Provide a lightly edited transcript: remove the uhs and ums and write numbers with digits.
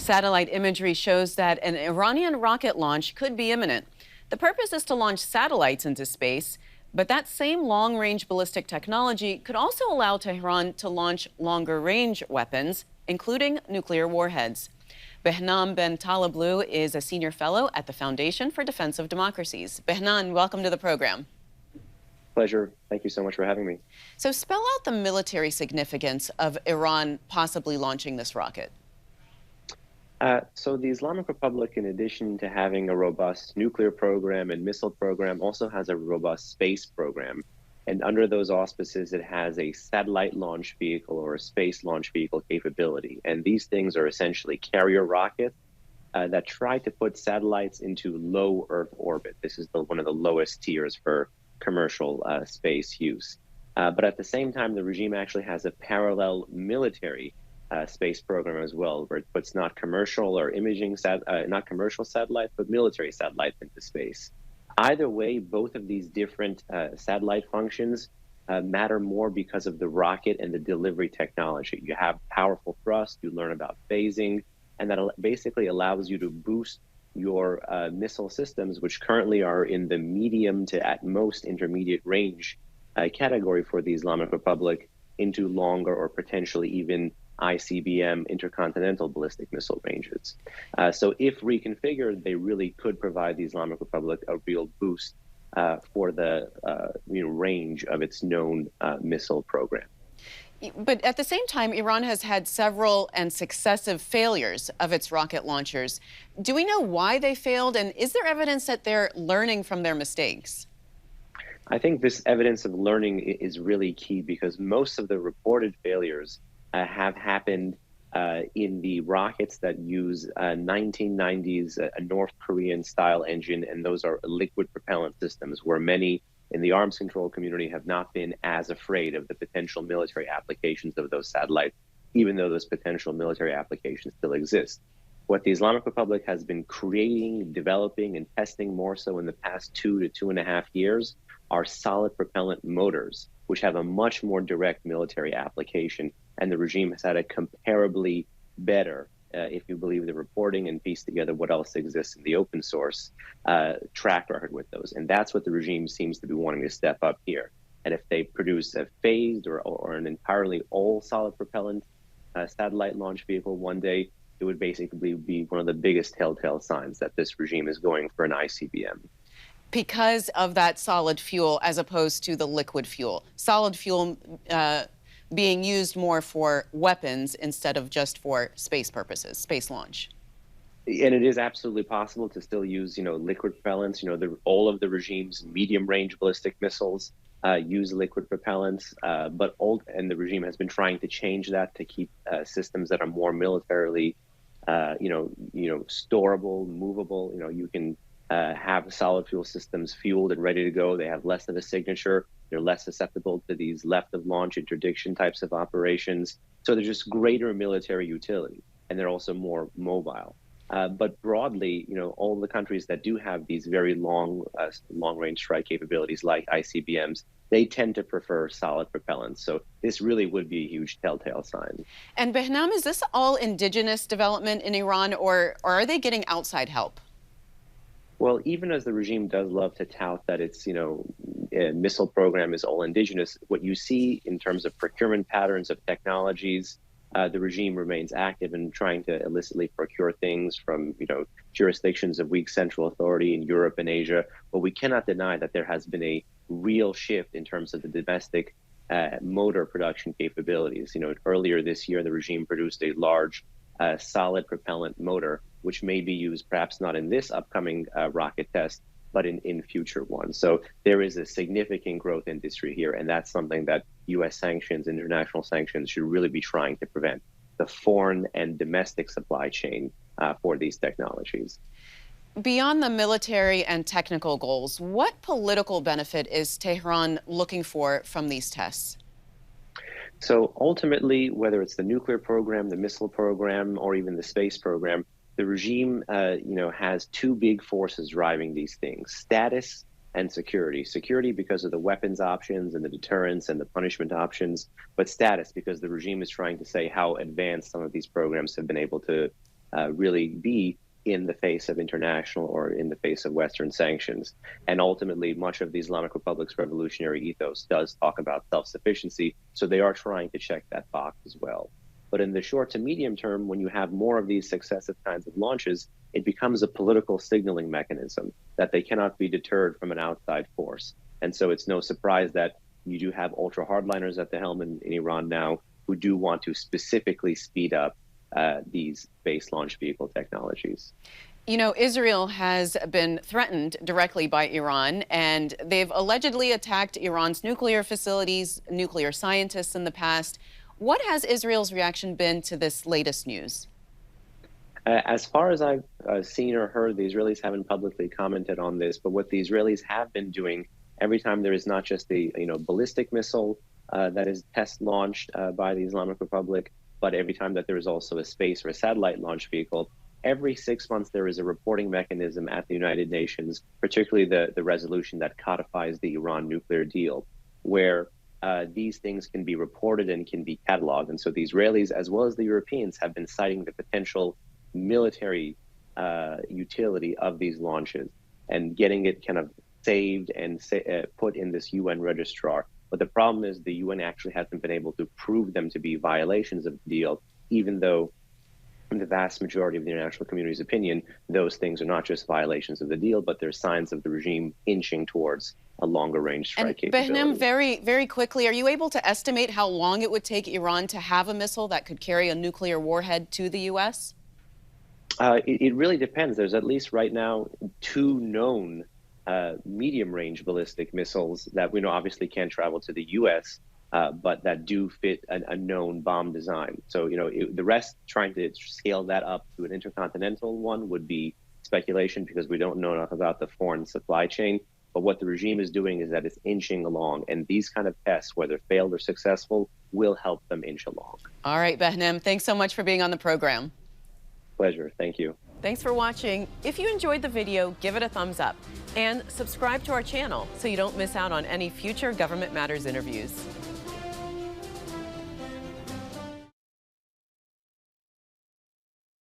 Satellite imagery shows that an Iranian rocket launch could be imminent. The purpose is to launch satellites into space, but that same long-range ballistic technology could also allow Tehran to launch longer-range weapons, including nuclear warheads. Behnam Ben Taleblu is a senior fellow at the Foundation for Defense of Democracies. Behnam, welcome to the program. Pleasure. Thank you so much for having me. So spell out the military significance of Iran possibly launching this rocket. So the Islamic Republic, in addition to having a robust nuclear program and missile program, also has a robust space program. And under those auspices, it has a satellite launch vehicle or a space launch vehicle capability. And these things are essentially carrier rockets that try to put satellites into low Earth orbit. This is one of the lowest tiers for commercial space use. But at the same time, the regime actually has a parallel military space program as well, where it puts not commercial or not commercial satellites, but military satellites into space. Either way, both of these different satellite functions matter more because of the rocket and the delivery technology. You have powerful thrust, you learn about phasing, and that basically allows you to boost your missile systems, which currently are in the medium to at most intermediate range category for the Islamic Republic, into longer or potentially even ICBM, intercontinental ballistic missile ranges. So if reconfigured, they really could provide the Islamic Republic a real boost for the range of its known missile program. But at the same time, Iran has had several and successive failures of its rocket launchers. Do we know why they failed, and is there evidence that they're learning from their mistakes? I think this evidence of learning is really key, because most of the reported failures have happened in the rockets that use 1990s a North Korean style engine, and those are liquid propellant systems, where many in the arms control community have not been as afraid of the potential military applications of those satellites, even though those potential military applications still exist. What the Islamic Republic has been creating, developing, and testing more so in the past 2 to 2.5 years are solid propellant motors, which have a much more direct military application. And the regime has had a comparably better, if you believe the reporting and piece together what else exists in the open source, track record with those. And that's what the regime seems to be wanting to step up here. And if they produce a phased or an entirely all solid propellant satellite launch vehicle one day, it would basically be one of the biggest telltale signs that this regime is going for an ICBM. Because of that solid fuel as opposed to the liquid fuel. Solid fuel being used more for weapons instead of just for space purposes, space launch. And it is absolutely possible to still use, liquid propellants. All of the regime's medium-range ballistic missiles use liquid propellants, and the regime has been trying to change that to keep systems that are more militarily, storable, movable. You can have solid fuel systems fueled and ready to go. They have less of a signature. They're less susceptible to these left of launch interdiction types of operations. So they're just greater military utility, and they're also more mobile. But broadly, all the countries that do have these very long-range strike capabilities like ICBMs, they tend to prefer solid propellants. So this really would be a huge telltale sign. And Behnam, is this all indigenous development in Iran, or are they getting outside help? Well, even as the regime does love to tout that its, missile program is all indigenous, what you see in terms of procurement patterns of technologies, the regime remains active in trying to illicitly procure things from, jurisdictions of weak central authority in Europe and Asia. But we cannot deny that there has been a real shift in terms of the domestic motor production capabilities. Earlier this year, the regime produced a large solid propellant motor, which may be used perhaps not in this upcoming rocket test, but in future ones. So there is a significant growth industry here, and that's something that U.S. sanctions, international sanctions, should really be trying to prevent, the foreign and domestic supply chain for these technologies. Beyond the military and technical goals, what political benefit is Tehran looking for from these tests? So ultimately, whether it's the nuclear program, the missile program, or even the space program, the regime, has two big forces driving these things: status and security. Security because of the weapons options and the deterrence and the punishment options, but status because the regime is trying to say how advanced some of these programs have been able to really be in the face of international or in the face of Western sanctions. And ultimately, much of the Islamic Republic's revolutionary ethos does talk about self-sufficiency, so they are trying to check that box as well. But in the short to medium term, when you have more of these successive kinds of launches, it becomes a political signaling mechanism that they cannot be deterred from an outside force. And so it's no surprise that you do have ultra hardliners at the helm in Iran now who do want to specifically speed up these space launch vehicle technologies. You know, Israel has been threatened directly by Iran, and they've allegedly attacked Iran's nuclear facilities, nuclear scientists in the past. What has Israel's reaction been to this latest news? As far as I've seen or heard, the Israelis haven't publicly commented on this, but what the Israelis have been doing every time there is not just the ballistic missile that is test launched by the Islamic Republic, but every time that there is also a space or a satellite launch vehicle, every 6 months there is a reporting mechanism at the United Nations, particularly the resolution that codifies the Iran nuclear deal, where these things can be reported and can be cataloged. And so the Israelis, as well as the Europeans, have been citing the potential military utility of these launches and getting it kind of saved and put in this UN registrar. But the problem is the UN actually hasn't been able to prove them to be violations of the deal, even though in the vast majority of the international community's opinion, those things are not just violations of the deal, but they're signs of the regime inching towards a longer range strike capability. Behnam, very, very quickly, are you able to estimate how long it would take Iran to have a missile that could carry a nuclear warhead to the U.S.? It really depends. There's at least right now 2 known medium-range ballistic missiles that we know obviously can't travel to the U.S., but that do fit a known bomb design. So, the rest, trying to scale that up to an intercontinental one would be speculation because we don't know enough about the foreign supply chain. But what the regime is doing is that it's inching along, and these kind of tests, whether failed or successful, will help them inch along. All right, Behnam, thanks so much for being on the program. Pleasure. Thank you. Thanks for watching. If you enjoyed the video, give it a thumbs up and subscribe to our channel so you don't miss out on any future Government Matters interviews.